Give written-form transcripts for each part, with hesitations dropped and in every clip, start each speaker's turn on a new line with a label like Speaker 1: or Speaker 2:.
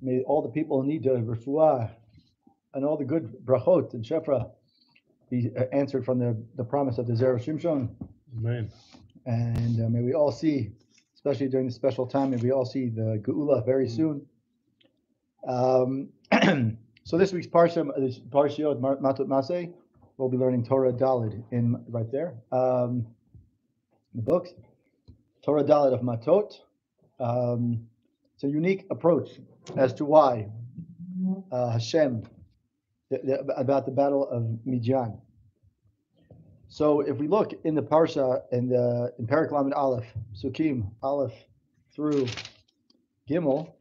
Speaker 1: May all the people who need refuah and all the good brachot and shefra be answered from the promise of the Zera Shimshon.
Speaker 2: Amen.
Speaker 1: And may we all see, especially during this special time, may we all see the Geula very soon. So this week's Parshat Matot Masei, we'll be learning Torah Dalid in right there. The books, Torah Dalid of Matot. It's a unique approach as to why Hashem about the battle of Midian. So if we look in the Parsha in Perek Lamed Aleph, Sukkim Aleph through Gimel,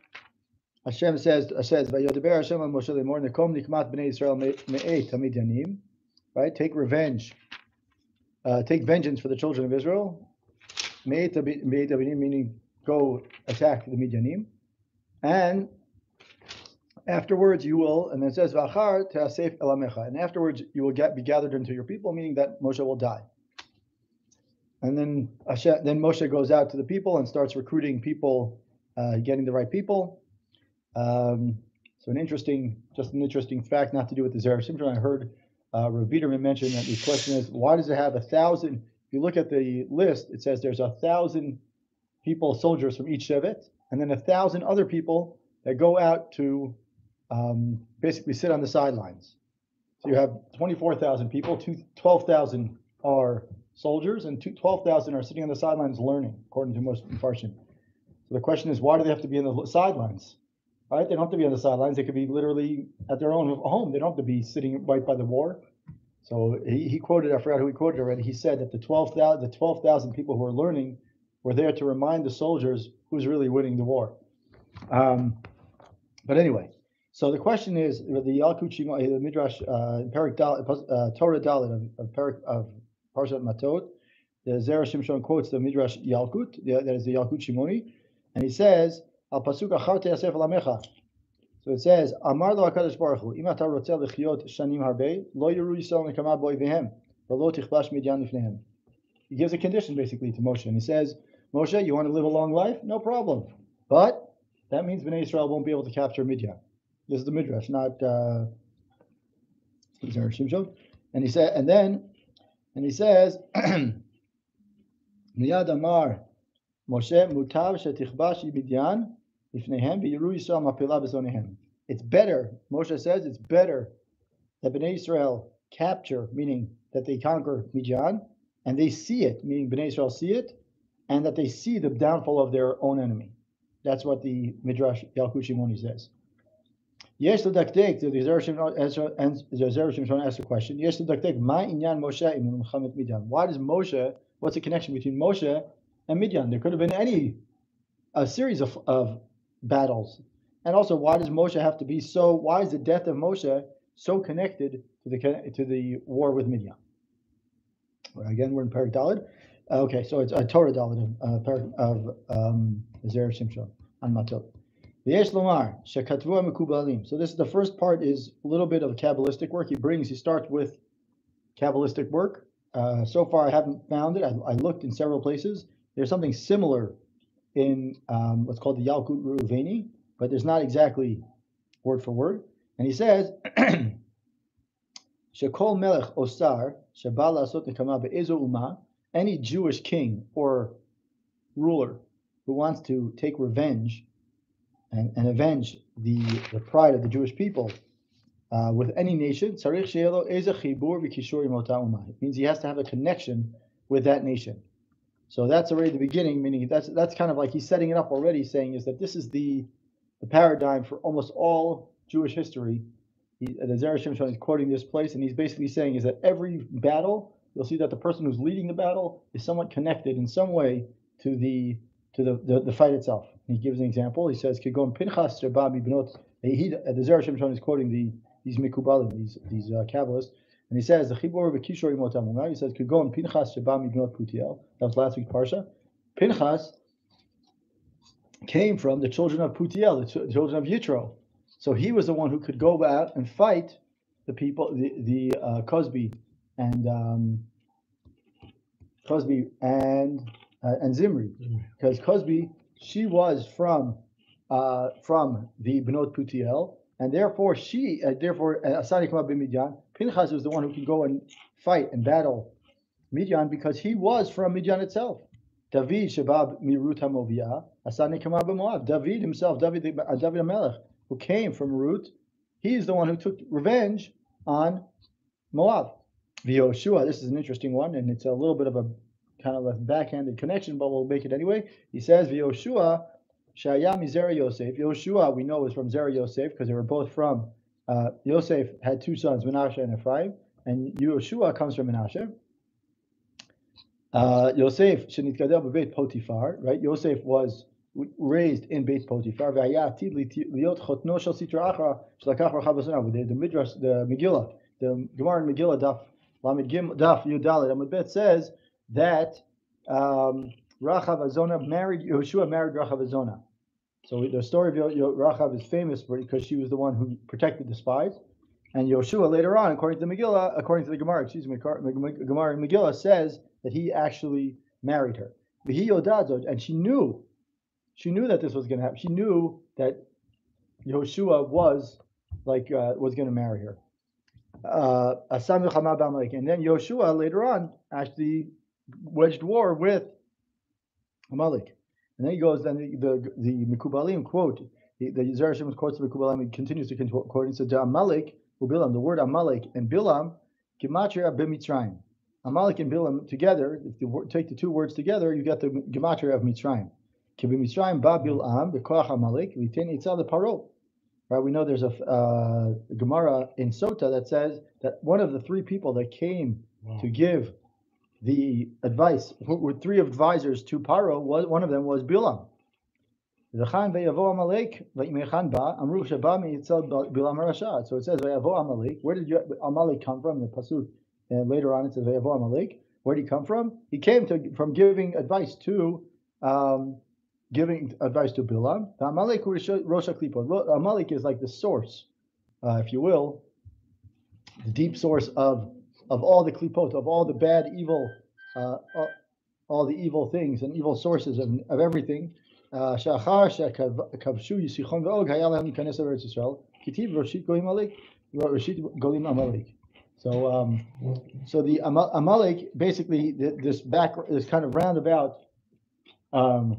Speaker 1: Hashem says, "Vayodeber Hashem al Moshe lemor nekom nikmat bnei Yisrael me'et hamidyanim." Right, take revenge, take vengeance for the children of Israel. Me'et hamidyanim, meaning go attack the Midyanim, and afterwards you will, and then it says, "V'achar te'asef elamecha," and afterwards you will be gathered into your people, meaning that Moshe will die. And then Moshe goes out to the people and starts recruiting people, getting the right people. So an interesting fact, not to do with the Zera Shimshon. I heard Rav Biederman mention that the question is, why does it have 1,000? If you look at the list, it says there's 1,000 people, soldiers from each shevet, and then 1,000 other people that go out to basically sit on the sidelines. So you have 24,000 people, 12,000 are soldiers, and 12,000 are sitting on the sidelines learning, according to most Farshim. So the question is, why do they have to be on the sidelines? Right? They don't have to be on the sidelines. They could be literally at their own home. They don't have to be sitting right by the war. So he quoted, I forgot who he quoted already. He said that the 12,000 people who are learning were there to remind the soldiers who's really winning the war. But anyway, so the question is, the Yalkut Shimon, the Midrash, Torah Dalit of Parshat Matot, the Zera Shimshon quotes the Midrash Yalkut, that is the Yalkut Shimoni, and he says, Al pasuk achar te'asef alamecha. So it says, Amar lo HaKadosh Baruch Hu, Im ata rotzeh lechyot shanim harbe, lo yiru Yisrael nekama b'oivehem, v'lo tichbash midyan lifnehem. He gives a condition basically to Moshe, and he says, Moshe, you want to live a long life? No problem. But that means Bnei Israel won't be able to capture Midian. This is the Midrash, not Zera Shimshon. And he said, and he says, Miyad Amar Moshe mutav shetichbash Midian lifnehem v'yiru Yisrael mapilah b'zonehem. It's better, Moshe says, it's better that Bnei Israel capture, meaning that they conquer Midian, and they see it, meaning Bnei Israel see it, and that they see the downfall of their own enemy. That's what the Midrash Yalkut Shimoni says. Yesh l'daktek, the Zera Shimshon asked a question. Yesh l'daktek, ma inyan Moshe im milchamet Midian. Why does Moshe? What's the connection between Moshe and Midian? There could have been a series of battles. And also, why does Moshe have to be so? Why is the death of Moshe so connected to the war with Midian? Well, again, we're in Perek Dalid. Okay, so it's a Torah Dalid of Zera Shimshon on Matot. V'yesh lomar shekatvu mekubalim. So this is the first part, is a little bit of Kabbalistic work. He starts with Kabbalistic work. So far, I haven't found it. I looked in several places. There's something similar in what's called the Yalkut Reuveni, but there's not exactly word for word. And he says, Shekol melech osar sheba la'asot nekama be'ezo umah. Any Jewish king or ruler who wants to take revenge and avenge the pride of the Jewish people with any nation, it means he has to have a connection with that nation. So that's already the beginning, meaning that's kind of like he's setting it up already, saying is that this is the paradigm for almost all Jewish history. The Zera Shimshon is quoting this place, and he's basically saying is that every battle, you'll see that the person who's leading the battle is somewhat connected in some way to the fight itself. And he gives an example. He says, "Kigon Pinchas sheba mibnot." The Zera Shimshon is quoting these mikubalim, these Kabbalists, and he says, "The chibur v'kishor imotam." He says, "Kigon Pinchas sheba mibnot Putiel." That was last week's parsha. Pinchas came from the children of Putiel, the children of Yitro. So he was the one who could go out and fight the people, the Cosby and Zimri, because Cosby, she was from from the Bnot Putiel, and therefore Asani Kama ben Midian. Pinchas was the one who could go and fight and battle Midian because he was from Midian itself. David Shabab Mirut HaMoviah, Asani Kama ben Moab. David himself, David HaMelech, who came from Rut, he's the one who took revenge on Moab. V'Yoshua, this is an interesting one, and it's a little bit of a kind of a backhanded connection, but we'll make it anyway. He says, V'Yoshua, Shaya Zera Yosef. Yoshua, we know, is from Zera Yosef because they were both from, Yosef had two sons, Menashe and Ephraim, and Yoshua comes from Menashe. Yosef, Shenitkadel Beit Potiphar, right? Yosef was raised in Beit Potiphar. The Midrash, the Megillah, the Gemara in Megillah, Daf Yudalit Amud Bet says that Rachav Azona married Yoshua, married Rachav Azona. So the story of Rachav is famous because she was the one who protected the spies. And Yoshua later on, according to the Megillah, according to the Gemara, Gemara in Megillah says that he actually married her. And she knew that this was going to happen. She knew that Yoshua was going to marry her. And then Yoshua later on actually waged war with Amalek. And then he goes, then the Mekubalim quote, the Zera Shimshon quotes the Mekubalim, he continues to quote, he said, Amalek, Bilam, the word Amalek and Bilam, Gematria b'Mitzrayim. Amalek and Bilam together, if you take the two words together, you get the Gematria of Mitzrayim. Ki b'Mitzrayim ba Bilam, b'koach Amalek, v'iten itzah l'paro. Right, we know there's a Gemara in Sota that says that one of the three people that came to give the advice, who were three advisors to Paro, one of them was Bilam. So it says Vayavo Amalek. Where did Amalek come from? The pasuk, and later on it says Vayavo Amalek. Where did he come from? He came from giving advice to Bilam. Amalek Rosh HaKlipot. Amalek is like the source, if you will, the deep source of all the klipot, of all the bad, evil, all the evil things and evil sources of everything. Shachar shekavshu yisichon ve'og hayal lehem nikanes eretz Yisrael. Kitiv Roshit Golim Amalek, Roshit Golim Amalek. So the Amalek, basically this kind of roundabout, the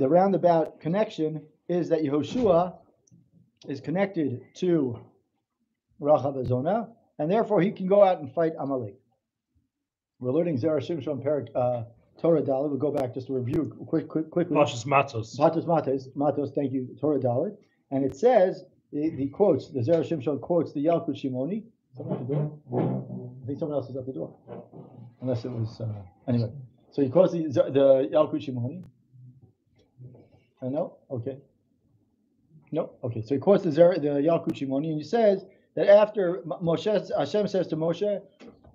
Speaker 1: roundabout connection is that Yehoshua is connected to Rachav Azona, and therefore he can go out and fight Amalek. We're learning Zera Shimshon Perak Torah Dalet. We'll go back just to review quickly.
Speaker 2: Parshat Matot.
Speaker 1: Matos. Thank you, Torah Dalet. And it says the quotes. The Zera Shimshon quotes the Yalkut Shimoni. Someone at the door? I think someone else is at the door, unless it was anyway. So he quotes the Yalkut Shimoni. No, okay. No, okay. So he quotes the Yalkut Shimoni, and he says that after Hashem says to Moshe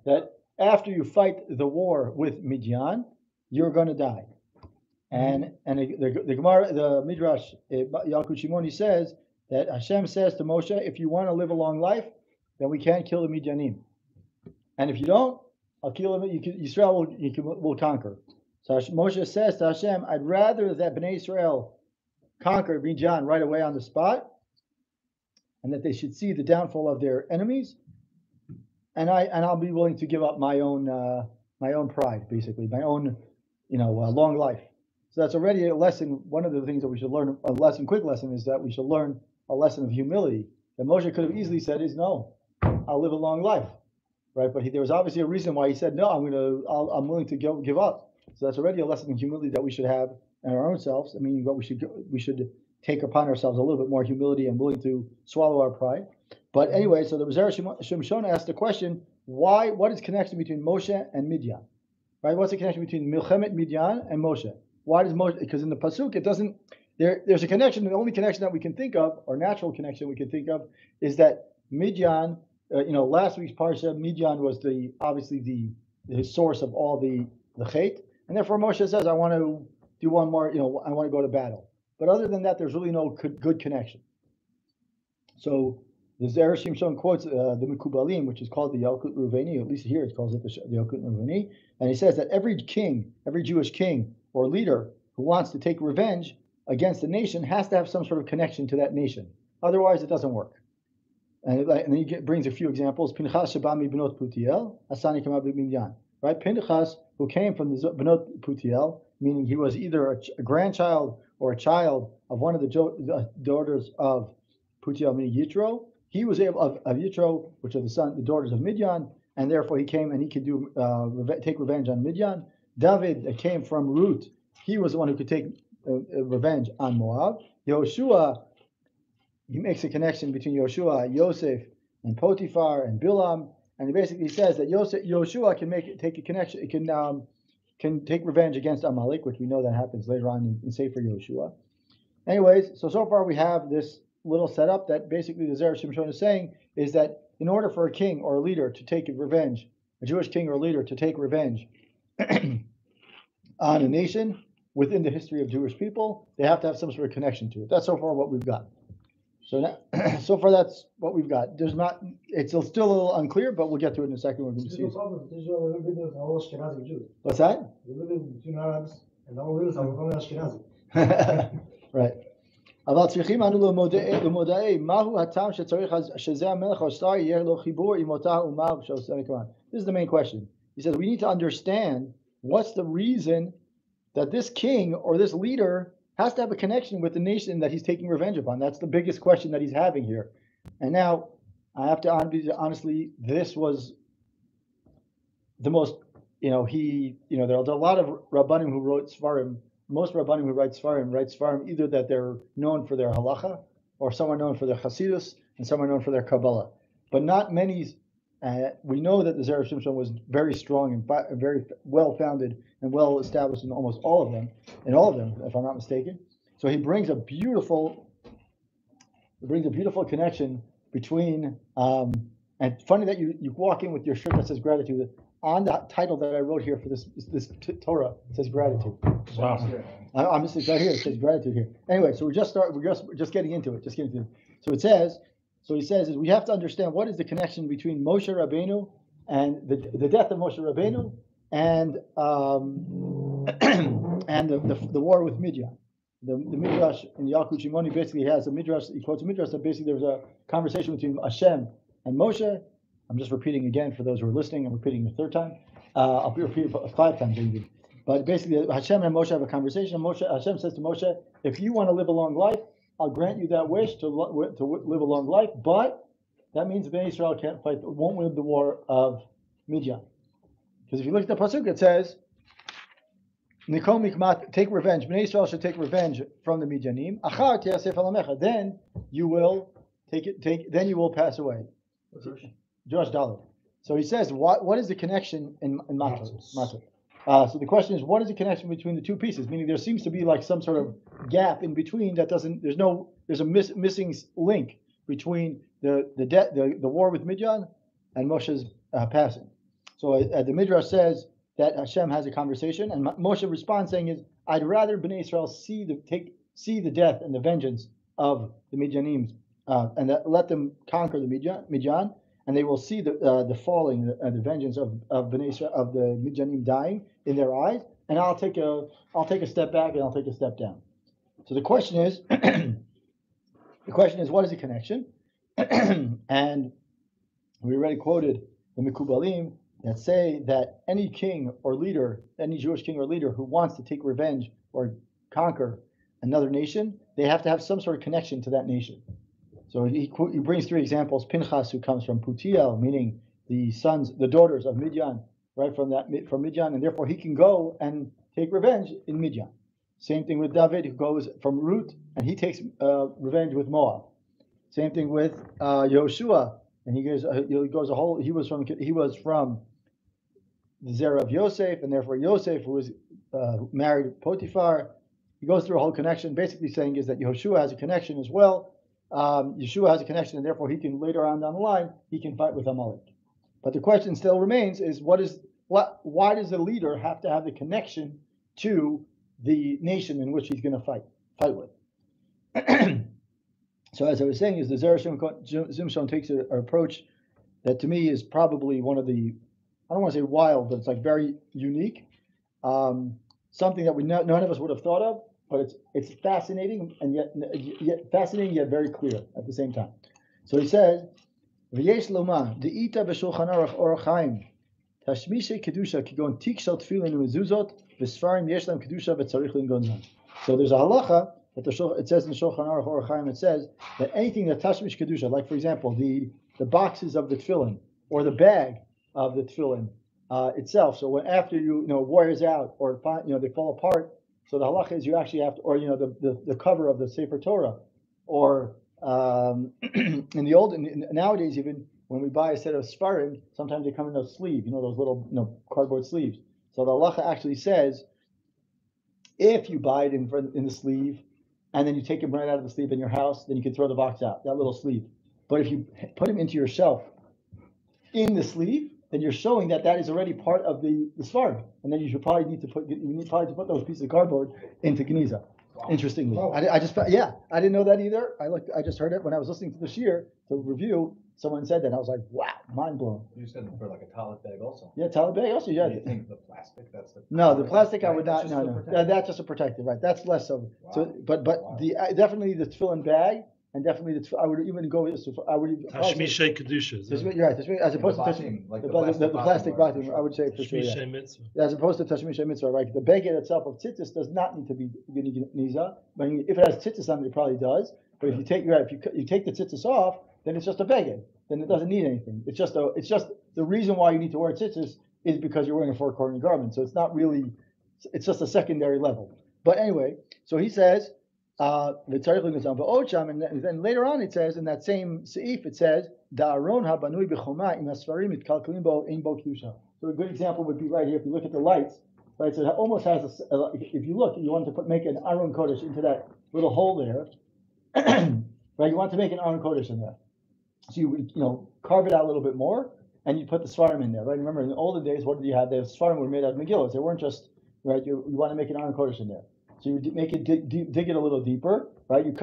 Speaker 1: that after you fight the war with Midian, you're going to die. And the Gemara, the Midrash, Yalkut Shimoni says that Hashem says to Moshe, if you want to live a long life, then we can't kill the Midianim. And if you don't, I'll kill them. Yisrael will conquer. So Moshe says to Hashem, I'd rather that Bnei Israel conquer Midian right away on the spot, and that they should see the downfall of their enemies, and I'll be willing to give up my own pride, basically, my own long life. So that's already a lesson. One of the things that we should learn, quick lesson, is that we should learn a lesson of humility. That Moshe could have easily said is no, I'll live a long life, right? But there was obviously a reason why he said no. I'm willing to give up. So that's already a lesson in humility that we should have in our own selves. I mean, what we should take upon ourselves a little bit more humility and willing to swallow our pride. But anyway, so the Zera Shimshon asked the question, what is the connection between Moshe and Midian? Right? What's the connection between Milchemet Midian and Moshe? Why does Moshe? Because in the pasuk it doesn't. There's a connection. The only connection that we can think of, or natural connection we can think of, is that Midian. Last week's parsha, Midian was obviously the source of all the chait, and therefore Moshe says, I want to do one more. I want to go to battle. But other than that, there's really no good connection. So the Zera Shimshon quotes the Mekubalim, which is called the Yalkut Ruveni, at least here it calls it the Yalkut Ruveni, and he says that every Jewish king or leader who wants to take revenge against the nation has to have some sort of connection to that nation. Otherwise, it doesn't work. And then he brings a few examples. Pinchas Shabami Benot Putiel, Asani Kamab Minyan. Right? Pinchas, who came from the Benot Putiel, meaning he was either a grandchild or a child of one of the daughters of Putiel, meaning Yitro. He was able of Yitro, which are the daughters of Midian, and therefore he came and he could do take revenge on Midian. David, that came from Ruth, he was the one who could take revenge on Moab. Yoshua, he makes a connection between Yoshua, Yosef, and Potiphar and Bilam, and he basically says that Yoshua can take a connection. It can take revenge against Amalek, which we know that happens later on in Sefer Yoshua. Anyways, so far we have this little setup that basically the Zera Shimshon is saying is that in order for a king or a leader to take revenge, a Jewish king or leader to take revenge on a nation within the history of Jewish people, they have to have some sort of connection to it. That's so far what we've got. So far that's what we've got. It's still a little unclear, but we'll get to it in a second. We're going to see. What's that? Right. This is the main question. He says we need to understand what's the reason that this king or this leader has to have a connection with the nation that he's taking revenge upon. That's the biggest question that he's having here. And now I have to honestly, this was the most, there are a lot of Rabbanim who wrote Svarim. Most Rabbanim who write Svarim either that they're known for their halacha, or some are known for their Hasidus, and some are known for their Kabbalah. But not many. We know that the Zera Shimshon was very strong and very well founded and well established in almost all of them, if I'm not mistaken. So he brings a beautiful connection between. And funny that you walk in with your shirt that says gratitude. On the title that I wrote here for this Torah, it says gratitude.
Speaker 2: Wow.
Speaker 1: I'm just right here. It says gratitude here. Anyway, so we're just getting into it. So it says. So he says is we have to understand what is the connection between Moshe Rabbeinu and the death of Moshe Rabbeinu and and the war with Midian. The Midrash in Yalkut Shimoni basically has a Midrash. He quotes a Midrash that basically there was a conversation between Hashem and Moshe. I'm just repeating again for those who are listening. I'm repeating the third time. I'll repeat it 5 times even. But basically, Hashem and Moshe have a conversation. Hashem says to Moshe, "If you want to live a long life, I'll grant you that wish to live a long life, but that means Bnei Israel won't win the war of Midian." Because if you look at the pasuk, it says, "Nikom mikmat, take revenge. Bnei Israel should take revenge from the Midianim. Achar te'asef alamecha. Then you will then you will pass away." Josh Dalit. So he says, what is the connection in Matot? So the question is, what is the connection between the two pieces? Meaning there seems to be like some sort of gap in between that doesn't. There's a missing link between the war with Midian and Moshe's passing. So the Midrash says that Hashem has a conversation, and Moshe responds saying, "I'd rather Bnei Israel see the death and the vengeance of the Midianim, and let them conquer the Midian." And they will see the falling, the vengeance of Bnei Israel, of the Midianim dying in their eyes, and I'll take a step back and I'll take a step down. So the question is, what is the connection? And we already quoted the Mikubalim that say that any king or leader, any Jewish king or leader who wants to take revenge or conquer another nation, they have to have some sort of connection to that nation. So he brings 3 examples. Pinchas, who comes from Putiel, meaning the daughters of Midian, right from Midian, and therefore he can go and take revenge in Midian. Same thing with David, who goes from Ruth, and he takes revenge with Moab. Same thing with Yoshua, and he was from the Zera of Yosef, and therefore Yosef, who was married to Potiphar, he goes through a whole connection. Basically saying is that Yoshua has a connection as well. Yeshua has a connection, and therefore he can later on down the line he can fight with Amalek. But the question still remains: is why does the leader have to have the connection to the nation in which he's going to fight with? So as I was saying, is the Zera Shimshon takes an approach that to me is probably one of the, I don't want to say wild, but it's like very unique, something that none of us would have thought of. but it's fascinating and yet fascinating yet very clear at the same time. So he says, "V'yesh loma de'ita b'shulchan aruch orach chaim tashmishe kedusha kigon tikshal tefillin u'mezuzot v'sfarim yesh lam kedusha v'tzarich lingonzan." So there's a halacha that it says in Shulchan Aruch Orach Chaim. It says that anything that tashmish kedusha, like for example the boxes of the tefillin or the bag of the tefillin itself. So when after you wears out or they fall apart. So the halacha is you actually have to, or the cover of the Sefer Torah, or nowadays even when we buy a set of Sfarim, sometimes they come in those sleeves, those little cardboard sleeves. So the halacha actually says if you buy it in the sleeve, and then you take them right out of the sleeve in your house, then you can throw the box out, that little sleeve. But if you put them into your shelf in the sleeve, then you're showing that is already part of the Sfarim, and then you probably need to put those pieces of cardboard into Geniza. Wow. Interestingly, I didn't know that either. I just heard it when I was listening to the Shir to review. Someone said that, and I was like, wow, mind blown.
Speaker 2: You said for like a talit bag also.
Speaker 1: Yeah, talit bag also. Yeah.
Speaker 2: Do you think the plastic?
Speaker 1: No, the plastic I would not. No. That's just a protective, right? That's less of. Wow. So, but wow. Definitely the tefillin bag. And definitely, I would even go. I would
Speaker 3: Tashmishay kedusha.
Speaker 1: You're right. As opposed to the plastic bathroom, I would say for sure. Yeah. As opposed to tashmishay mitzvah, right? The beged itself of tzitzis does not need to be niza. But if it has tzitzis on it, it probably does. But if you take you take the tzitzis off, then it's just a beged. Then it doesn't need anything. It's just the reason why you need to wear tzitzis is because you're wearing a four-corner garment. So it's not really. It's just a secondary level. But anyway, so he says. And then later on it says in that same seif it says da'aron habanui b'choma im hasfarim mitkalkalim bo ein bo kedusha. So a good example would be right here. If you look at the lights, right? So it almost has if you look, you want to make an aron kodesh into that little hole there, right? You want to make an aron kodesh in there. So you carve it out a little bit more, and you put the svarim in there, right? Remember in the olden days, what did you have? The svarim were made out of megillos. They weren't just right. You want to make an aron kodesh in there. So you make it dig it a little deeper, right? You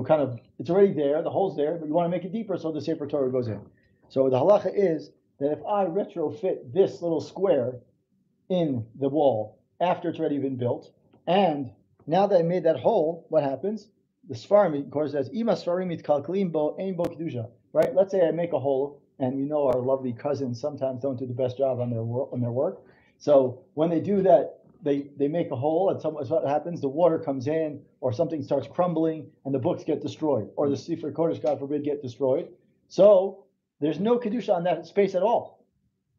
Speaker 1: kind of it's already there, the hole's there, but you want to make it deeper so the Sefer Torah goes in. So the halacha is that if I retrofit this little square in the wall after it's already been built, and now that I made that hole, what happens? The Sfarim, of course, says Ima Sfarim mitkalkalim bo ein bo kedusha. Right? Let's say I make a hole, and our lovely cousins sometimes don't do the best job on their work. So when they do that. They make a hole, and what happens? The water comes in, or something starts crumbling, and the books get destroyed, or the Sefer Kodesh, God forbid, get destroyed. So there's no kedusha on that space at all,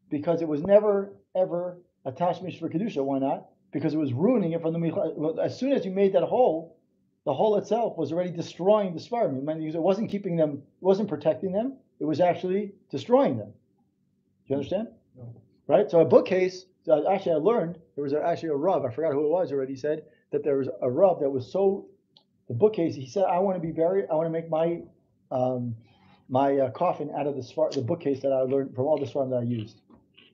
Speaker 1: because it was never ever a tashmish for kedusha. Why not? Because it was ruining it from the. As soon as you made that hole, the hole itself was already destroying the svarim. It wasn't keeping them, it wasn't protecting them. It was actually destroying them. Do you understand? No. Right. So a bookcase. Actually, I learned there was actually a Rav. I forgot who it was already. He said that there was a Rav that was the bookcase. He said, "I want to be buried. I want to make my coffin out of the bookcase that I learned from all the svarim that I used."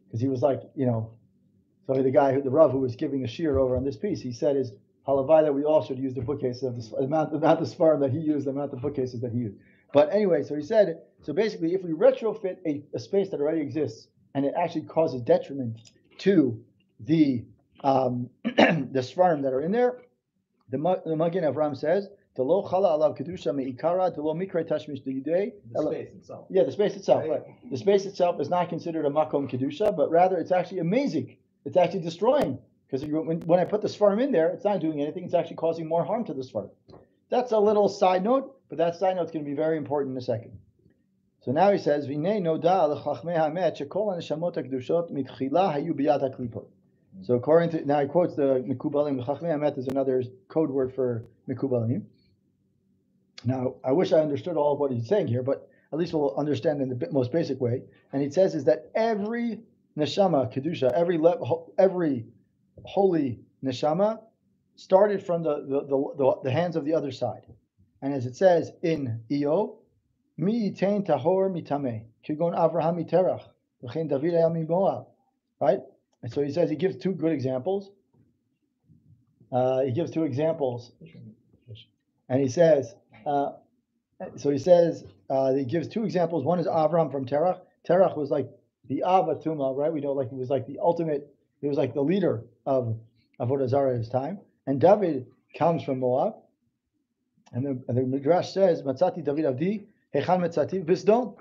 Speaker 1: Because he was like, So the Rav who was giving the shiur over on this piece, he said is halavai that we all should use the bookcase of the amount of svarim that he used, the amount of bookcases that he used. But anyway, so he said so basically, if we retrofit a space that already exists and it actually causes detriment to the svarim that are in there, the Magen Avram says, "The lo chala alav kedusha meikara, the lo mikra tashmish diyudei."
Speaker 2: The space itself.
Speaker 1: Yeah, the space itself. Right. The space itself is not considered a makom kedusha, but rather it's actually amazing. It's actually destroying, because when I put the svarim in there, it's not doing anything. It's actually causing more harm to the svarim. That's a little side note, but that side note is going to be very important in a second. So now he says, "V'nei noda lechachmei hamet shekol haneshamot hakedushot mitchila hayu biyad haklipot." So according to, now he quotes the Mekubalim. Chachmei hamet is another code word for Mekubalim. Now I wish I understood all of what he's saying here, but at least we'll understand in the most basic way. And he says is that every neshama kedusha, every holy neshama started from the hands of the other side. And as it says in Iyov, Mi yitain tahor mitameh, kigon Avraham miterach, v'chein David hayam mimoab. Right? And so he says, he gives two good examples. And he says, he gives two examples. One is Avraham from Terach. Terach was like the Avatuma, right? We know, like he was like the ultimate, he was like the leader of Avodah Zarah at his time. And David comes from Moab. And the Midrash says, Matzati David Avdi, Hechan Metzati Bisdom,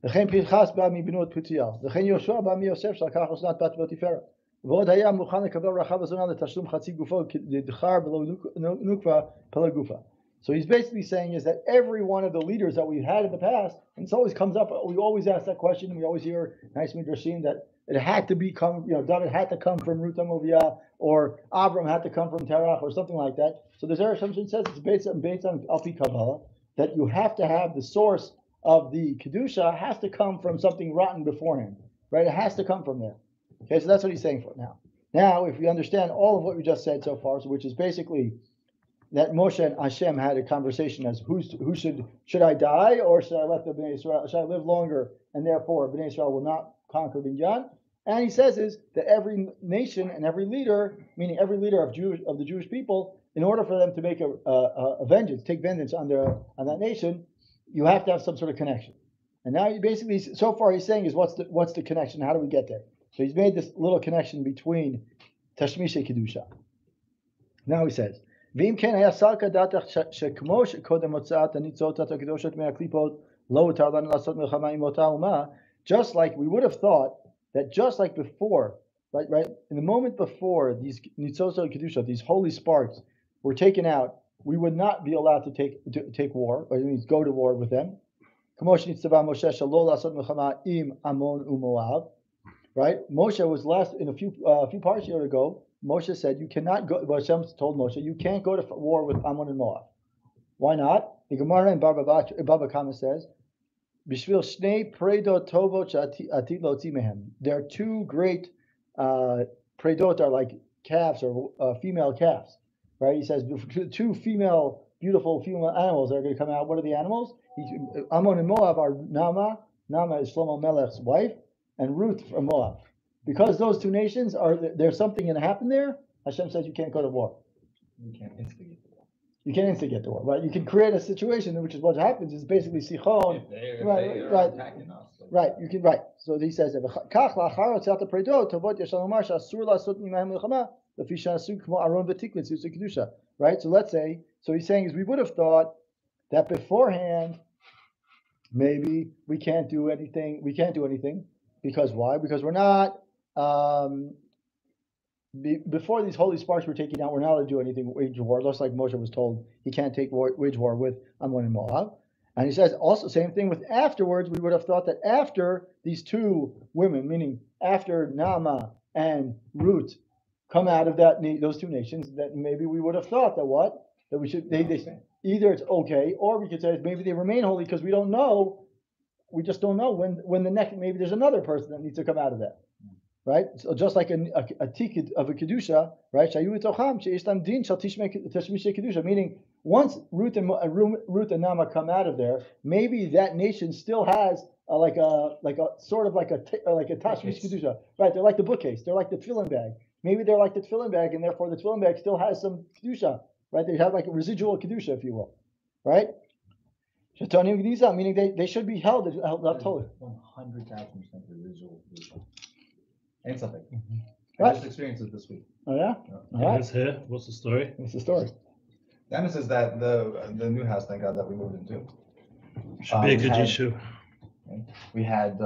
Speaker 1: V'chein Pinchas ba mi binot Putiel, V'chein Yoshua ba mi Yosef Shalkach Osnat bat Potifera. V'od haya muchan lekavel rachav hazonah letashlim chatzi gufo d'char below nukva pela gufa. So he's basically saying is that every one of the leaders that we've had in the past, and it always comes up, we always ask that question, we always hear nice midrashim that it had to become, David had to come from Ruth Movia, or Abram had to come from Terach, or something like that. So the Zera Shimshon says it's based on Alpi Kabbalah, that you have to have the source of the Kedusha has to come from something rotten beforehand, right? It has to come from there. Okay, so that's what he's saying for now. Now, if we understand all of what we just said so far, so which is basically that Moshe and Hashem had a conversation as who should I die or should I let the Bnei Israel, should I live longer and therefore Bnei Israel will not conquer Binyan? And he says is that every nation and every leader, meaning every leader of the Jewish people, in order for them to make a vengeance, take vengeance on that nation, you have to have some sort of connection. And now he basically, so far he's saying is what's the connection? How do we get there? So he's made this little connection between Tashmishe Kedusha. Now he says, V'im ken haya salka datach shekmo shekodem hotzaat hanitzot hakedoshot me'aklipot lo utar lanu lasot milchama im ota uma. Just like we would have thought that just like before, right in the moment before these nitzot kedusha, these holy sparks were taken out, we would not be allowed to take war, or go to war with them. Kmo shenitzava Moshe shelo lasot milchama im Amon uMoav. Right, Moshe was last in a few parshiyot ago. Moshe said you cannot go. Well, Hashem told Moshe you can't go to war with Ammon and Moab. Why not? The Gemara in Baba Kama says, "Bishvil shnei predot tovot atid lotzi mehem." There are two great predot are like calves or female calves, right? He says two beautiful female animals that are going to come out. What are the animals? Ammon and Moab are Nama. Nama is Shlomo Melech's wife. And Ruth from Moab. Because those two nations there's something going to happen there, Hashem says you can't go to war.
Speaker 2: You can't instigate the war.
Speaker 1: You can't instigate the war, right? You can create a situation in which is what happens is basically Sichon. Right.
Speaker 2: Attacking us.
Speaker 1: Right, you can, right. So he says, right? So let's say, so he's saying is we would have thought that beforehand, maybe we can't do anything. Because why? Because we're not, before these holy sparks were taken out, we're not allowed to do anything, wage war, just like Moshe was told he can't wage war with Ammon and Moab. And he says also, same thing with afterwards, we would have thought that after these two women, meaning after Naamah and Ruth, come out of those two nations, that maybe we would have thought that we should, either it's okay, or we could say maybe they remain holy because we don't know. We just don't know when the next, maybe there's another person that needs to come out of that, right? So just like a tikkun of a kedusha, right? Meaning once Ruth and Naamah come out of there, maybe that nation still has like a tashmish kedusha, right? They're like the bookcase, they're like the tefillin bag. Maybe they're like the tefillin bag, and therefore the tefillin bag still has some kedusha, right? They have like a residual kedusha, if you will, right? Meaning they should be held totally.
Speaker 2: 100,000% residual. And something.
Speaker 1: Right.
Speaker 2: I just experienced it this week.
Speaker 1: Oh yeah?
Speaker 3: All right. Here. What's the story?
Speaker 1: What's the story?
Speaker 2: Dennis is that the new house, thank God, that we moved into.
Speaker 3: Should be a good issue.
Speaker 2: We had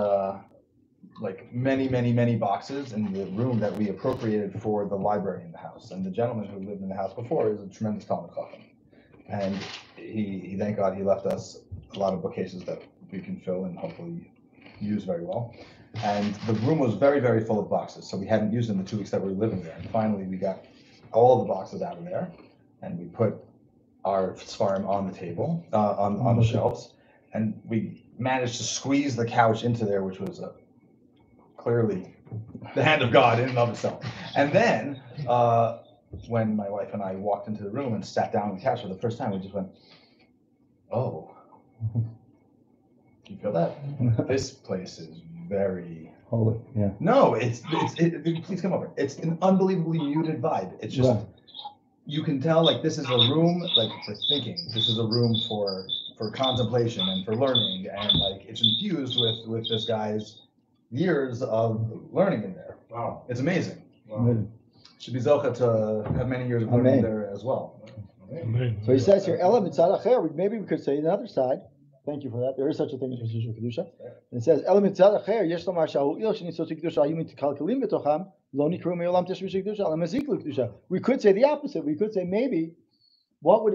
Speaker 2: like many boxes in the room that we appropriated for the library in the house. And the gentleman who lived in the house before is a tremendous Talmud Chacham. And he thank God he left us a lot of bookcases that we can fill and hopefully use very well. And the room was very full of boxes, so we hadn't used them the 2 weeks that we were living there. And finally we got all the boxes out of there, and we put our Sfarim on the table, on the shelves, and we managed to squeeze the couch into there, which was clearly the hand of God in and of itself. And then when my wife and I walked into the room and sat down on the couch for the first time, we just went, "Oh, do you feel that? This place is very
Speaker 1: holy." Yeah.
Speaker 2: No, please come over. It's an unbelievably muted vibe. It's just you can tell like this is a room like for thinking. This is a room for contemplation and for learning, and like it's infused with this guy's years of learning in there. Wow, it's amazing. Wow. Should be Zocha to have many years of learning there as well.
Speaker 3: Amen.
Speaker 1: So he says here, Ela mitzad acher. Maybe we could say the other side. Thank you for that. There is such a thing as residual kedusha. And it says, Ela mitzad acher. Yesh lomar shahu il shenitzot kedusha ayim mitkalkalim betocham lo nikru me'olam teshvish kedusha ala maziklu kedusha. We could say the opposite. We could say maybe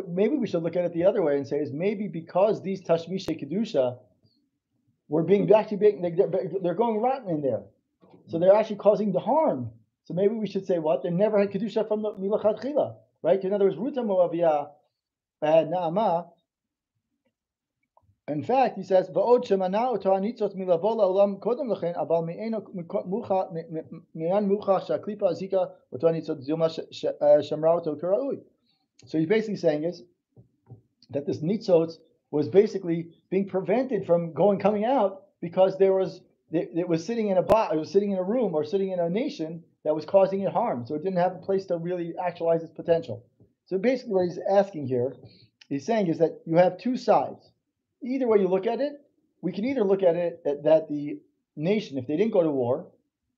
Speaker 1: maybe we should look at it the other way and say is maybe because these tashmishe kedusha were they're going rotten in there, so they're actually causing the harm. So maybe we should say what they never had kedusha from the milachad chila, right? In other words, Ruta Moaviyah had Naamah. In fact, he says, "Va'od shemana oto anitzot milavola olam kodem lechen abal me'eno me'an mucha shaklipa azika oto anitzot zilma shamra oto karaui." So he's basically saying is that this nitzot was basically being prevented from coming out because it was sitting in a room or sitting in a nation that was causing it harm. So it didn't have a place to really actualize its potential. So basically what he's asking here, he's saying is that you have two sides. Either way you look at it, we can either look at it that the nation, if they didn't go to war,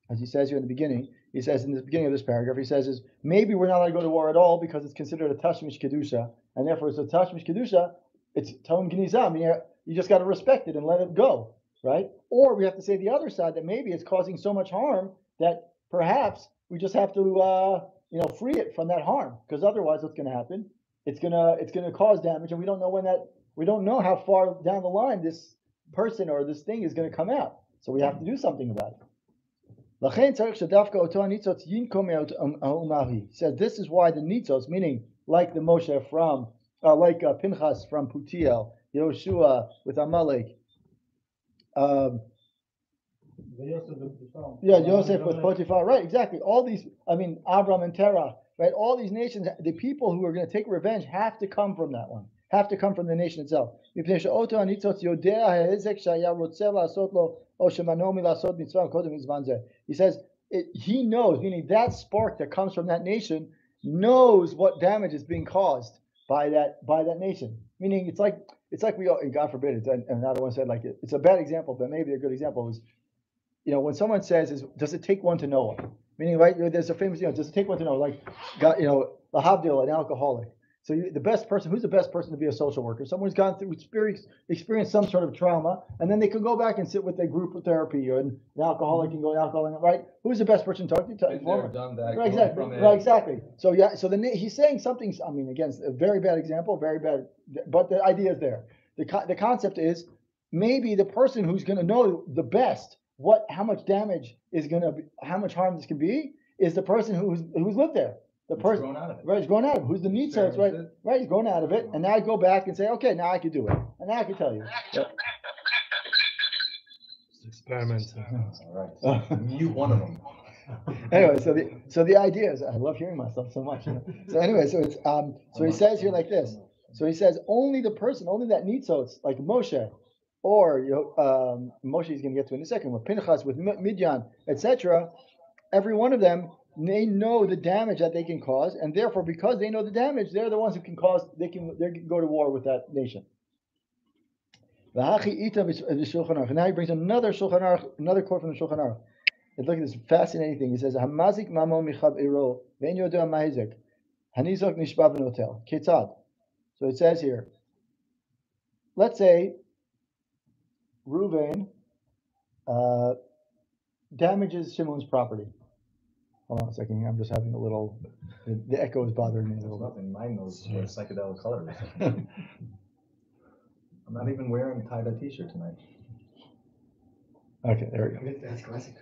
Speaker 1: as he says here in the beginning, he says in the beginning of this paragraph, he says is maybe we're not allowed to go to war at all because it's considered a tashmish kedusha, and therefore it's a tashmish kedusha, it's ton gnizah. I mean, you just got to respect it and let it go, right? Or we have to say the other side that maybe it's causing so much harm that perhaps we just have to free it from that harm, because otherwise what's going to happen? It's gonna cause damage, and we don't know how far down the line this person or this thing is going to come out. So we have to do something about it. He said this is why the nitzos, meaning like the Moshe from, like Pinchas from Putiel, Yoshua with Amalek, Yosef with Potiphar, right? Exactly. All these, Abram and Terah, right? All these nations, the people who are going to take revenge have to come from that one. Have to come from the nation itself. He says, he knows, meaning that spark that comes from that nation knows what damage is being caused by that nation. Meaning it's like we all, God forbid, and I don't want to say like it's a bad example, but maybe a good example is, when someone says, does it take one to know one? Meaning, right, there's a famous, does it take one to know, like, God, the Havdil, an alcoholic. So who's the best person to be a social worker? Someone who's gone through, experienced some sort of trauma, and then they can go back and sit with a group of therapy, or an alcoholic can go alcoholic, right? Who's the best person to talk to?
Speaker 2: Done that.
Speaker 1: Right, exactly. Right, exactly. So he's saying something. Again, a very bad example, very bad, but the idea is there. The concept is maybe the person who's going to know the best how much damage is going to be, how much harm this can be, is the person who's lived there. The person
Speaker 2: grown out of it.
Speaker 1: Right, he's grown out of it. Who's the nitzos, right? Right, he's grown out of it, and now I go back and say, okay, now I can do it, and now I can tell you.
Speaker 3: It's experimental.
Speaker 2: All right. Mute one of them.
Speaker 1: Anyway, so the idea is, I love hearing myself so much. So anyway, so it's so he says here like this. So he says only that nitzos, like Moshe, or Moshe he's going to get to in a second, with Pinchas, with Midian, etc. Every one of them, they know the damage that they can cause, and therefore, because they know the damage, they're the ones who can cause. They can go to war with that nation. Now he brings another Shulchan Aruch, another quote from the Shulchan Aruch. And look at this fascinating thing. He says, "Hamazik mamon michab ero ve'en yodeh mahizek hanizok nishba v'notel ketzad." So it says here. Let's say Reuven damages Shimon's property. Hold on a second. I'm just having a little. The echo is bothering me a little bit.
Speaker 2: Nothing. Mine knows what psychedelic color is. I'm not even wearing a tie-dye t-shirt tonight.
Speaker 1: Okay, there we go. That's classic.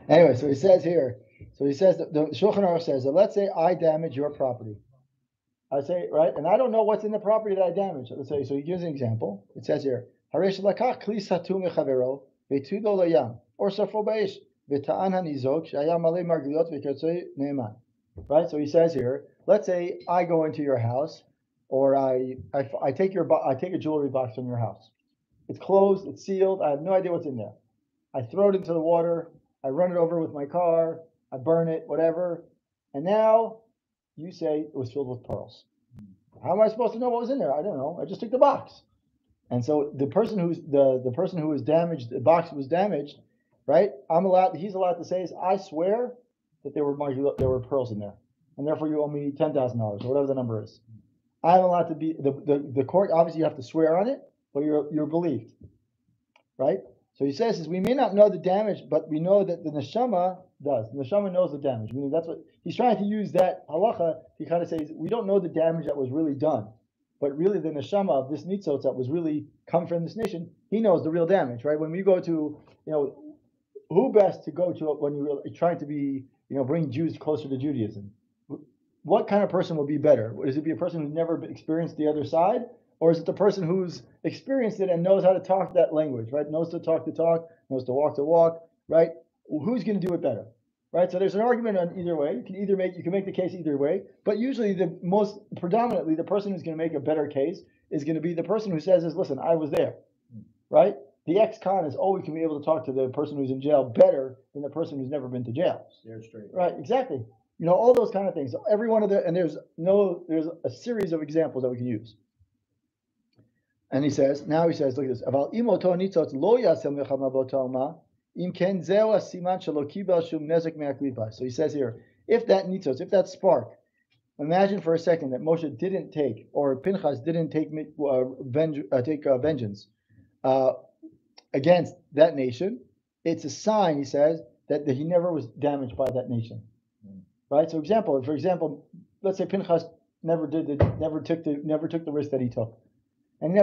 Speaker 1: Anyway, so he says here. So he says that the Shulchan Aruch says that let's say I damage your property. I say right, and I don't know what's in the property that I damaged. Let's say so. He gives an example. It says here, Haresh lakach kli satu mechavero ve'tudo layam or safro beish ve'taan hanizok shaya malei margiliot ve'kertzei neeman. Right. So he says here, let's say I go into your house, or I take a jewelry box from your house. It's closed. It's sealed. I have no idea what's in there. I throw it into the water. I run it over with my car. I burn it, whatever. And now you say it was filled with pearls. How am I supposed to know what was in there? I don't know. I just took the box. And so the person who was damaged, the box was damaged, right? He's allowed to say is, I swear that there were pearls in there, and therefore you owe me $10,000 or whatever the number is. I'm allowed to be the court. Obviously, you have to swear on it, but you're believed, right? So he says is we may not know the damage, but we know that the neshama does. The neshama knows the damage. Meaning that's what he's trying to use that halacha to kind of say we don't know the damage that was really done, but really the neshama of this nitzot that was really come from this nation, he knows the real damage, right? When we go to, who best to go to when you're trying to be, bring Jews closer to Judaism? What kind of person will be better? Is it be a person who's never experienced the other side? Or is it the person who's experienced it and knows how to talk that language, right? Knows to talk, knows to walk, right? Who's going to do it better, right? So there's an argument on either way. You can make the case either way, but usually predominantly the person who's going to make a better case is going to be the person who says listen, I was there, right? The ex-con is always going to be able to talk to the person who's in jail better than the person who's never been to jail.
Speaker 2: They're straight.
Speaker 1: Right, exactly. All those kind of things. So every one of and there's a series of examples that we can use. And he says, look at this. So he says here, if that spark, imagine for a second that Moshe didn't take, or Pinchas didn't take vengeance against that nation, it's a sign, he says, that he never was damaged by that nation. Right? So for example, let's say Pinchas never took the risk that he took. And he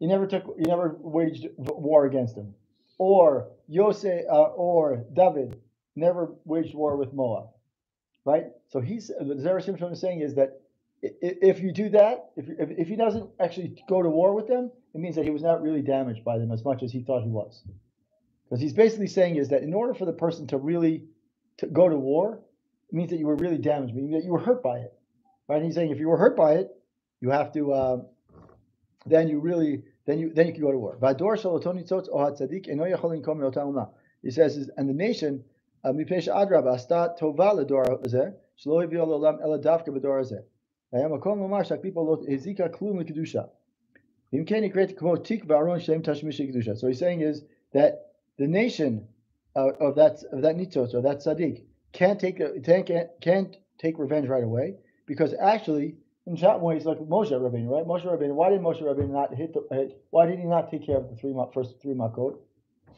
Speaker 1: never waged war against him. Or or David never waged war with Moab. Right? So what Zera Shimshon is saying is that if you do that, if he doesn't actually go to war with them, it means that he was not really damaged by them as much as he thought he was. Because he's basically saying is that in order for the person to really go to war, it means that you were really damaged, meaning that you were hurt by it. Right? And he's saying if you were hurt by it, you have to then you can go to war. He says, and the nation, so he's saying is that the nation of that nitzot or that tzaddik can't take revenge right away, because actually in Shatmoy he's like Moshe Rabbeinu, right? Moshe Rabbeinu. Why did Moshe Rabbeinu not why did he not take care of the first three makot?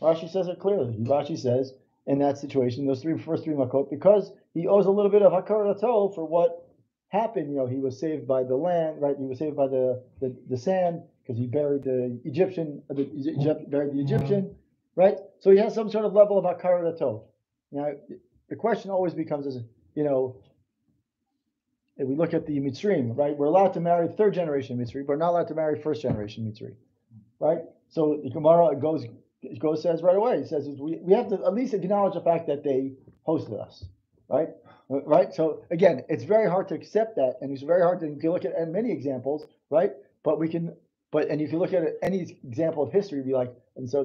Speaker 1: Rashi says it clearly. Rashi says in that situation, those first three makot, because he owes a little bit of hakarat hatov for what happened. He was saved by the land, right? He was saved by the sand because he buried the Egyptian. Buried the Egyptian, right? So he has some sort of level of hakarat hatov. Now the question always becomes, if we look at the Mitzrayim, right? We're allowed to marry third generation Mitzrayim, but we're not allowed to marry first generation Mitzrayim, right? So the Gemara says right away. He says we have to at least acknowledge the fact that they hosted us, right? Right. So again, it's very hard to accept that, and it's very hard to look at many examples, right? And if you look at any example of history, be like, and so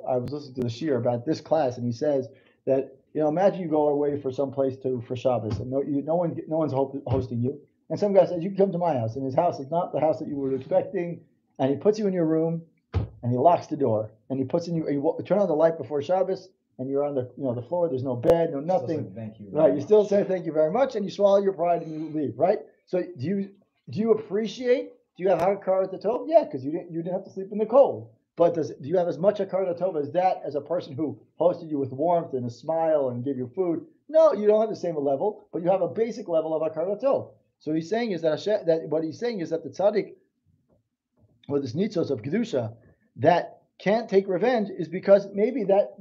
Speaker 1: I was listening to the shiur about this class, and he says that. Imagine you go away for some place for Shabbos, and no one's hosting you. And some guy says, you can come to my house, and his house is not the house that you were expecting, and he puts you in your room, and he locks the door, and he puts you turn on the light before Shabbos, and you're on the floor. There's no bed, no nothing.
Speaker 2: Thank you.
Speaker 1: Right? You still say thank you very much, and you swallow your pride and you leave. Right? So do you appreciate? Do you have hakarat hatov? Yeah, because you didn't have to sleep in the cold. But do you have as much hakarat hatov as that, as a person who hosted you with warmth and a smile and gave you food? No, you don't have the same level, but you have a basic level of hakarat hatov. So he's saying is that the tzaddik, or this nitzos of kedusha, that can't take revenge is because maybe that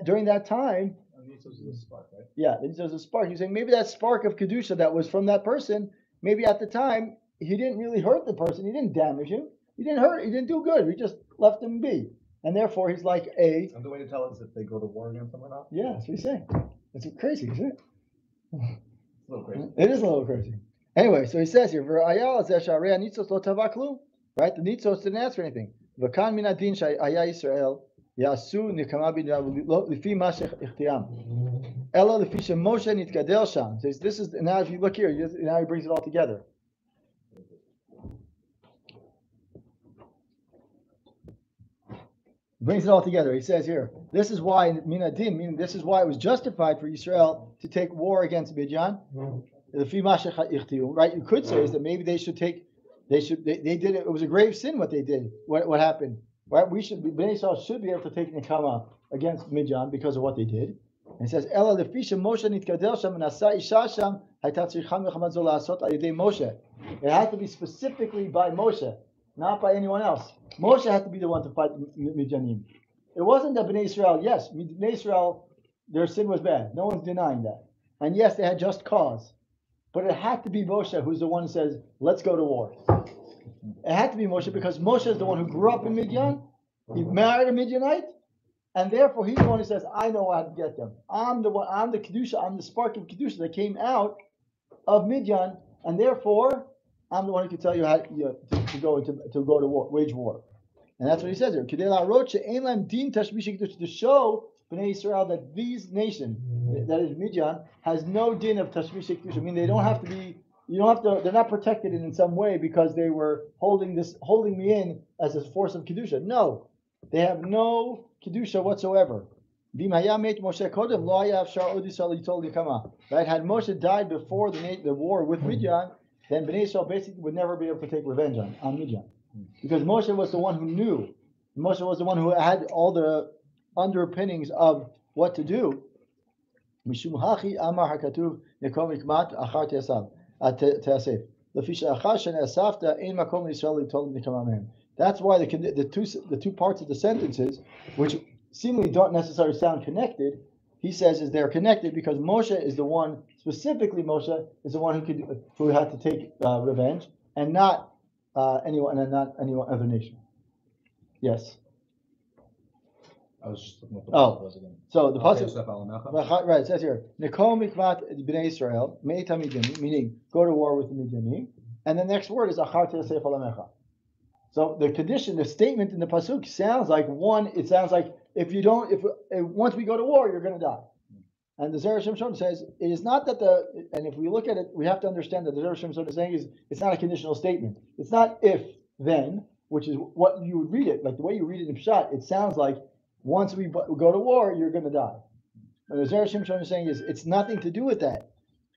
Speaker 1: during that time.
Speaker 2: Nitzos is a spark, right?
Speaker 1: Yeah, nitzos is a spark. He's saying maybe that spark of kedusha that was from that person, maybe at the time he didn't really hurt the person, he didn't damage him. He didn't hurt. He didn't do good. We just left him be, and therefore he's like a.
Speaker 2: And the way to tell is if they go to war against someone else.
Speaker 1: Yeah, that's what he's saying. It's crazy, isn't it?
Speaker 2: It's a little crazy.
Speaker 1: It is a little crazy. Anyway, so he says here, right? The nitzos didn't ask for anything. V'kan min adin shaya Yisrael yasu nikama lifi ma she'chtiam. Ela lifi sheMoshe nitgadel sham. This is now. If you look here, now he brings it all together. Brings it all together. He says here, this is why minadin, meaning this is why it was justified for Yisrael to take war against Midian. Right? You could say is that maybe they did it. It was a grave sin what they did. What happened? Right? Bnei Yisrael should be able to take Nekama against Midian because of what they did. And it says, Ela lefisha Moshe nitkadel sham and asa isha sham haytat tzricha milchamah zo la'asot al yedei Moshe. It had to be specifically by Moshe, not by anyone else. Moshe had to be the one to fight Midianim. It wasn't that Bnei Yisrael. Yes, Bnei Yisrael, their sin was bad. No one's denying that. And yes, they had just cause. But it had to be Moshe who's the one who says, let's go to war. It had to be Moshe because Moshe is the one who grew up in Midian. He married a Midianite. And therefore, he's the one who says, I know how to get them. I'm the one, I'm the Kedusha, I'm the spark of Kedusha that came out of Midian. And therefore, I'm the one who can tell you how to go to war, wage war. And that's what he says here. To show Bnei Yisrael that these nations, that is Midian, has no din of Tashmish Kedusha. I mean, they don't have to be, they're not protected in some way because they were holding me in as a force of Kedusha. No, they have no Kedusha whatsoever. Right? Had Moshe died before the war with Midian, then Bnei Yisrael basically would never be able to take revenge on Midian. Because Moshe was the one who knew. Moshe was the one who had all the underpinnings of what to do. That's why the two parts of the sentences, which seemingly don't necessarily sound connected, he says is they're connected because Moshe is the one, specifically Moshe is the one who had to take revenge, and not anyone other nation. Yes.
Speaker 2: I was just looking at the was again.
Speaker 1: So the pasuk, right? It says here, Nekom mikvat bnei Israel meita Midianim, meaning go to war with the Midianim, and the next word is achar te'asef alamecha. So the condition, the statement in the pasuk sounds like one. It sounds like once we go to war, you're going to die. And the Zera Shimshon says it is not that and if we look at it, we have to understand that the Zera Shimshon is saying it's not a conditional statement. It's not if then, which is what you would read it, like the way you read it in Pshat. It sounds like once we go to war, you're going to die. And the Zera Shimshon is saying it's nothing to do with that.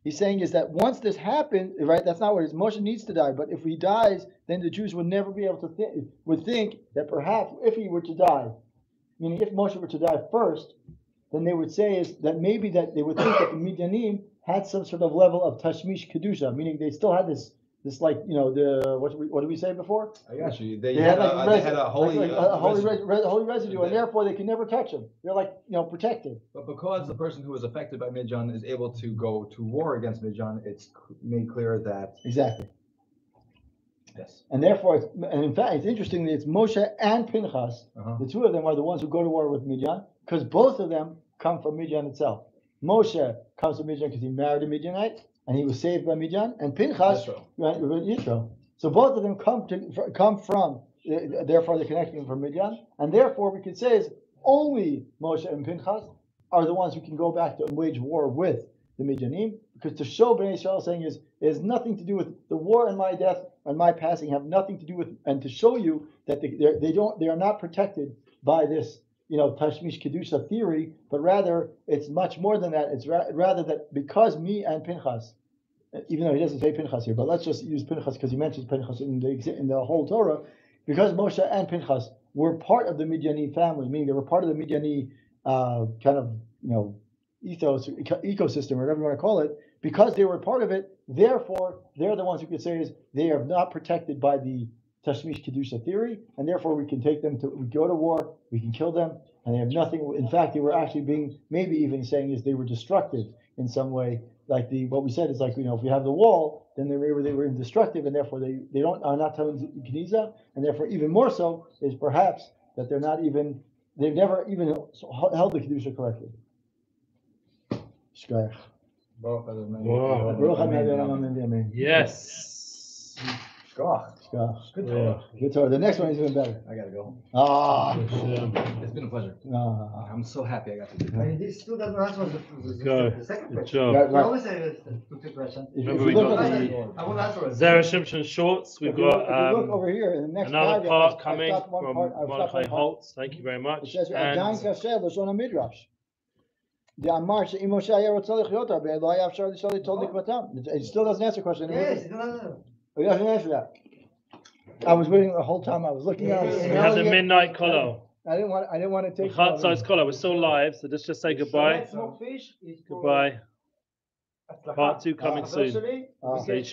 Speaker 1: He's saying is that once this happened, right? That's not what it is. Moshe needs to die, but if he dies, then the Jews would never be able to think that perhaps if he were to die, meaning if Moshe were to die first, then they would say is that maybe that they would think that the Midianim had some sort of level of Tashmish Kedusha, meaning they still had this like what did we say before?
Speaker 2: I got you. They had a holy
Speaker 1: residue, and therefore they can never touch them. They're like protected.
Speaker 2: But because the person who was affected by Midian is able to go to war against Midian, it's made clear that
Speaker 1: exactly.
Speaker 2: Yes.
Speaker 1: And therefore, and in fact, it's interesting that it's Moshe and Pinchas. The two of them are the ones who go to war with Midian, because both of them come from Midian itself. Moshe comes from Midian because he married a Midianite, and he was saved by Midian, and Pinchas, Yisro. So both of them come from, therefore they're connecting from Midian, and therefore we could say is only Moshe and Pinchas are the ones who can go back to wage war with the Midianim, because to show Bnei Yisrael saying is it has nothing to do with the war and my death and my passing have nothing to do with, and to show you that they are not protected by this Tashmish Kedusha theory, but rather it's much more than that. It's rather that because me and Pinchas, even though he doesn't say Pinchas here, but let's just use Pinchas because he mentions Pinchas in the whole Torah, because Moshe and Pinchas were part of the Midiani family, meaning they were part of the Midiani ethos, ecosystem, or whatever you want to call it, because they were part of it, therefore they're the ones who could say is they are not protected by the Tashmish Kedusha theory, and therefore we can take them we go to war, we can kill them, and they have nothing. In fact, they were actually being, maybe even saying is they were destructive in some way. Like what we said is like, if we have the wall, then they were destructive, and therefore they are not telling Keniza, and therefore even more so is perhaps that they've never even held the Kedusha correctly.
Speaker 3: Yes.
Speaker 1: Good Torah. The next one is even better.
Speaker 2: I gotta go.
Speaker 3: It's
Speaker 2: been a pleasure. I'm so happy I got to do
Speaker 4: I mean, this still doesn't answer the second
Speaker 3: Good
Speaker 4: question.
Speaker 3: job.
Speaker 4: You always say this two questions.
Speaker 3: Remember we got
Speaker 4: I won't answer it.
Speaker 3: Zera Shimshon shorts. We've got
Speaker 1: look over here in the next
Speaker 3: another
Speaker 1: paragraph,
Speaker 3: part coming from Mordecai Holtz. Thank you very much.
Speaker 1: It says,
Speaker 3: And
Speaker 1: Lashon Midrash. דאמר שאם משה היה רוצה לחיות הרבה, לא היה אפשר לשאול אותו לקראתם. It still doesn't answer the question.
Speaker 4: Yes, no.
Speaker 1: It doesn't answer that. I was waiting the whole time. I was looking at it.
Speaker 3: We had the midnight collar.
Speaker 1: I didn't want to take.
Speaker 3: Chatzai's collar. We're still live, so let's just say goodbye.
Speaker 4: Smoked fish is for
Speaker 3: Goodbye.
Speaker 4: הצלחה.
Speaker 3: Part 2 coming soon.
Speaker 4: Anniversary.
Speaker 1: Ah.
Speaker 3: Stay tuned.